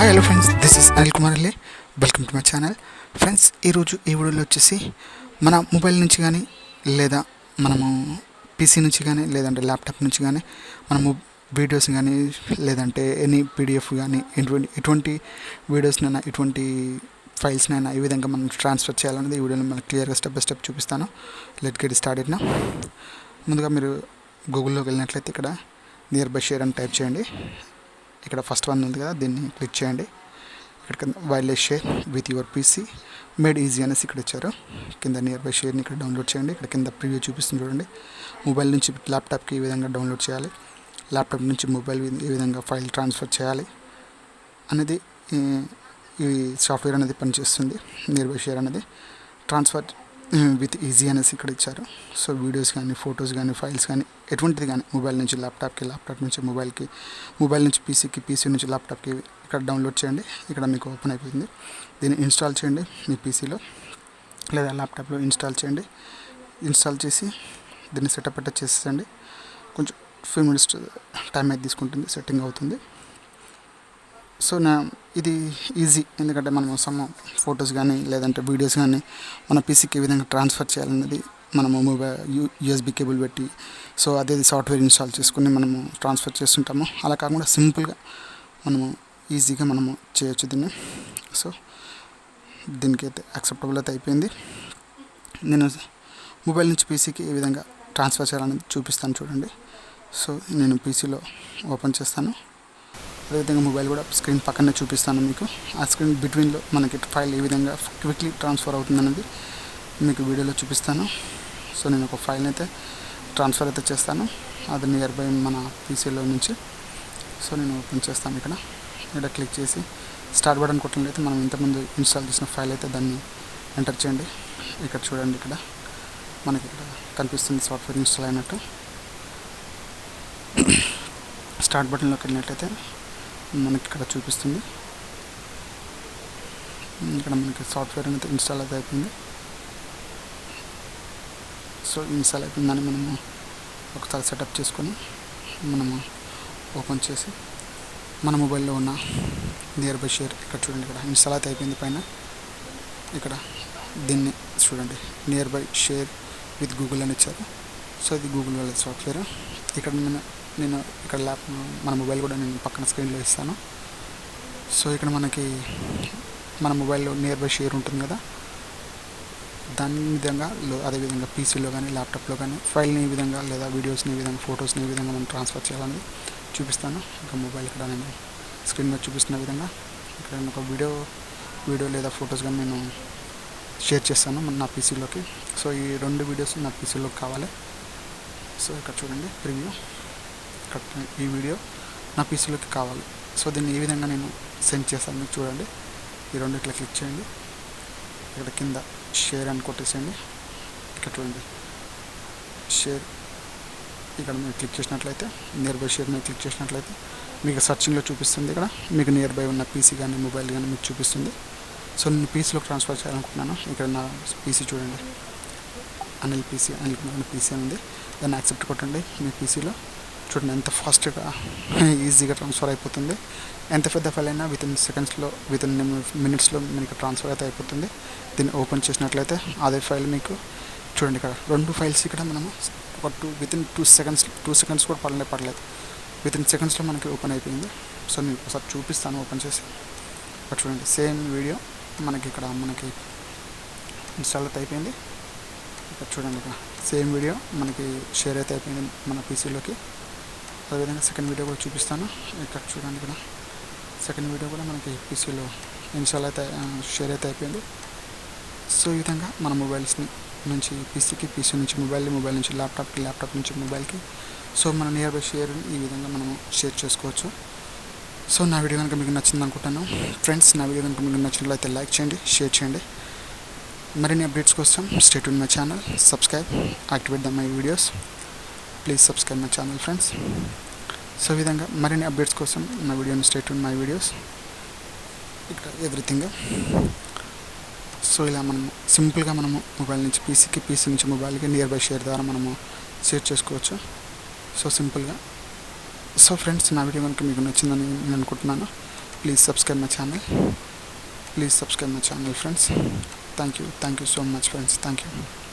Hi hello friends, this is Anil Kumar Alle. Welcome to my channel. Friends, ఈరోజు ఈ వీడియోలో వచ్చేసి మన మొబైల్ నుంచి కానీ లేదా మనము పీసీ నుంచి కానీ లేదంటే ల్యాప్టాప్ నుంచి కానీ మనము వీడియోస్ కానీ లేదంటే ఎనీ పీడిఎఫ్ కానీ ఎటువంటి వీడియోస్నైనా ఎటువంటి ఫైల్స్నైనా ఈ విధంగా మనం ట్రాన్స్ఫర్ చేయాలనేది ఈ వీడియోలో మనం క్లియర్గా స్టెప్ బై స్టెప్ చూపిస్తాను. Let get started now. ముందుగా మీరు గూగుల్లోకి వెళ్ళినట్లయితే ఇక్కడ నియర్ బై షేర్ అని టైప్ చేయండి. ఇక్కడ ఫస్ట్ వన్ ఉంది కదా, దీన్ని క్లిక్ చేయండి. ఇక్కడ wireless share with your PC made easy అనేసి ఇక్కడ ఇచ్చారు. కింద నియర్ బై షేర్ని ఇక్కడ డౌన్లోడ్ చేయండి. ఇక్కడ కింద ప్రివ్యూ చూపిస్తుంది చూడండి. మొబైల్ నుంచి ల్యాప్టాప్కి ఈ విధంగా డౌన్లోడ్ చేయాలి, ల్యాప్టాప్ నుంచి మొబైల్ ఈ విధంగా ఫైల్ ట్రాన్స్ఫర్ చేయాలి అనేది ఈ సాఫ్ట్వేర్ అనేది పనిచేస్తుంది. నియర్ బై షేర్ అనేది ట్రాన్స్ఫర్ విత్ ఈజీ అనేసి ఇక్కడ ఇచ్చారు. సో వీడియోస్ కానీ ఫొటోస్ కానీ ఫైల్స్ కానీ ఎటువంటిది కానీ మొబైల్ నుంచి ల్యాప్టాప్కి, ల్యాప్టాప్ నుంచి మొబైల్కి, మొబైల్ నుంచి పీసీకి, పీసీ నుంచి ల్యాప్టాప్కి ఇక్కడ డౌన్లోడ్ చేయండి. ఇక్కడ మీకు ఓపెన్ అయిపోయింది. దీన్ని ఇన్స్టాల్ చేయండి మీ పీసీలో లేదా ల్యాప్టాప్లో ఇన్స్టాల్ చేయండి. ఇన్స్టాల్ చేసి దీన్ని సెటప్ అయితే చేసేయండి. కొంచెం 5 minutes టైం అయితే తీసుకుంటుంది, సెట్టింగ్ అవుతుంది. సో ఇది ఈజీ, ఎందుకంటే మనం సమ్ ఫొటోస్ కానీ లేదంటే వీడియోస్ కానీ మన పీసీకి ఏ విధంగా ట్రాన్స్ఫర్ చేయాలన్నది మనము మొబైల్ యూఎస్బీ కేబుల్ పెట్టి సో అదే సాఫ్ట్వేర్ ఇన్స్టాల్ చేసుకుని మనము ట్రాన్స్ఫర్ చేస్తుంటాము. అలా కాకుండా సింపుల్గా మనము ఈజీగా మనము చేయొచ్చు దీన్ని. సో దీనికి అయితే యాక్సెప్టబుల్ అయితే అయిపోయింది. నేను మొబైల్ నుంచి పీసీకి ఏ విధంగా ట్రాన్స్ఫర్ చేయాలనేది చూపిస్తాను చూడండి. సో నేను పీసీలో ఓపెన్ చేస్తాను. అదేవిధంగా మొబైల్ కూడా స్క్రీన్ పక్కనే చూపిస్తాను మీకు. ఆ స్క్రీన్ బిట్వీన్లో మనకి ఫైల్ ఏ విధంగా క్విక్లీ ట్రాన్స్ఫర్ అవుతుందనేది మీకు వీడియోలో చూపిస్తాను. సో నేను ఒక ఫైల్ని అయితే ట్రాన్స్ఫర్ అయితే చేస్తాను, అది నియర్ బై మన పీసీలో నుంచి. సో నేను ఓపెన్ చేస్తాను. ఇక్కడ క్లిక్ చేసి స్టార్ట్ బటన్ కొట్టినట్లయితే మనం ఇంతకుముందు ఇన్స్టాల్ చేసిన ఫైల్ అయితే దాన్ని ఎంటర్ చేయండి. ఇక్కడ చూడండి, ఇక్కడ మనకి ఇక్కడ కనిపిస్తుంది సాఫ్ట్వేర్ ఇన్స్టాల్ అయినట్టు. స్టార్ట్ బటన్లోకి వెళ్ళినట్లయితే మనకి ఇక్కడ చూపిస్తుంది. ఇక్కడ మనకి సాఫ్ట్వేర్ అనేది ఇన్స్టాల్ అయితే అయిపోయింది. సో ఇన్స్టాల్ అయిపోయిందని మనము ఒకసారి సెటప్ చేసుకొని మనము ఓపెన్ చేసి మన మొబైల్లో ఉన్న నియర్ బై షేర్ ఇక్కడ చూడండి, ఇక్కడ ఇన్స్టాల్ అయితే అయిపోయింది. పైన ఇక్కడ దీన్ని చూడండి, near by share with Google అని ఇచ్చారు. సో ఇది గూగుల్ వాళ్ళ సాఫ్ట్వేర్. ఇక్కడ నేను ఇక్కడ మన మొబైల్ కూడా నేను పక్కన స్క్రీన్లో ఇస్తాను. సో ఇక్కడ మనకి మన మొబైల్లో నియర్ బై షేర్ ఉంటుంది కదా, దాని విధంగా అదేవిధంగా పీసీలో కానీ ల్యాప్టాప్లో కానీ ఫైల్ని ఈ విధంగా లేదా వీడియోస్ని ఈ విధంగా ఫొటోస్ని ఈ విధంగా మనం ట్రాన్స్ఫర్ చేయాలని చూపిస్తాను. ఇంకా మొబైల్ ఇక్కడ నేను స్క్రీన్ మీద చూపిస్తున్న విధంగా ఇక్కడ నేను ఒక వీడియో లేదా ఫొటోస్ కానీ నేను షేర్ చేస్తాను నా పీసీలోకి. సో ఈ 2 వీడియోస్ నా పీసీలోకి కావాలి. సో ఇక్కడ చూడండి ప్రివ్యూ, ఇక్కడ ఈ వీడియో నా పీసీలోకి కావాలి. సో దీన్ని ఈ విధంగా నేను సెండ్ చేస్తాను. మీకు చూడండి, ఈ 2 ఇట్లా క్లిక్ చేయండి. ఇక్కడ కింద షేర్ అని కొట్టేసేయండి. ఇక్కడ చూడండి షేర్, ఇక్కడ మీరు క్లిక్ చేసినట్లయితే నియర్ బై షేర్ మీద క్లిక్ చేసినట్లయితే మీకు సర్చింగ్లో చూపిస్తుంది. ఇక్కడ మీకు నియర్ బై ఉన్న పీసీ కానీ మొబైల్ కానీ మీకు చూపిస్తుంది. సో నేను పీసీలో ట్రాన్స్ఫర్ చేయాలనుకుంటున్నాను. ఇక్కడ నా పీసీ చూడండి, అనిల్ కుమార్ పీసీ ఉంది. దాన్ని యాక్సెప్ట్ కొట్టండి. మీ పీసీలో చూడండి ఎంత ఫాస్ట్గా ఈజీగా ట్రాన్స్ఫర్ అయిపోతుంది. ఎంత పెద్ద ఫైల్ అయినా విత్ ఇన్ మినిట్స్లో మీకు ట్రాన్స్ఫర్ అయితే అయిపోతుంది. దీన్ని ఓపెన్ చేసినట్లయితే అదే ఫైల్ మీకు చూడండి, ఇక్కడ 2 ఫైల్స్ ఇక్కడ మనము ఒక వితిన్ 2 seconds కూడా పడలేదు. వితిన్ సెకండ్స్లో మనకి ఓపెన్ అయిపోయింది. సో నేను ఒకసారి చూపిస్తాను ఓపెన్ చేసి. ఇక్కడ చూడండి, సేమ్ వీడియో మనకి ఇన్స్టాల్ అయితే అయిపోయింది. ఇక్కడ చూడండి, ఇక్కడ సేమ్ వీడియో మనకి షేర్ అయితే అయిపోయింది మన పీసీలోకి. అదేవిధంగా సెకండ్ వీడియో కూడా చూపిస్తాను. ఇక్కడ చూడండి, ఇక్కడ సెకండ్ వీడియో కూడా మనకి పీసీలో ఇన్స్టాల్ అయితే షేర్ అయితే అయిపోయింది. సో ఈ విధంగా మన మొబైల్స్ నుంచి పీసీకి, పీసీ నుంచి మొబైల్ నుంచి ల్యాప్టాప్కి, ల్యాప్టాప్ నుంచి మొబైల్కి సో మన నియర్ బై షేర్ ఈ విధంగా మనము షేర్ చేసుకోవచ్చు. సో నా వీడియో కనుక మీకు నచ్చింది అనుకుంటాను. ఫ్రెండ్స్, నా వీడియో కనుక మీకు నచ్చినట్లయితే లైక్ చేయండి, షేర్ చేయండి. మరిన్ని అప్డేట్స్ కోసం stay tune my channel, subscribe, activate my videos. Please subscribe my channel friends. So ఈ విధంగా మరిన్ని అప్డేట్స్ కోసం నా వీడియోని స్టే ట్యూన్ మై వీడియోస్. ఇక్కడ ఎవ్రీథింగ్. సో ఇలా మనము సింపుల్గా మనము మొబైల్ నుంచి పీసీకి, పీసీ నుంచి మొబైల్కి నియర్ బై షేర్ ద్వారా మనము షేర్ చేసుకోవచ్చు. సో సింపుల్గా. సో ఫ్రెండ్స్, నా వీడియో కనుక మీకు నచ్చిందని నేను అనుకుంటున్నాను. please subscribe my channel. Please subscribe my channel, friends. Thank you so much, friends. Thank you.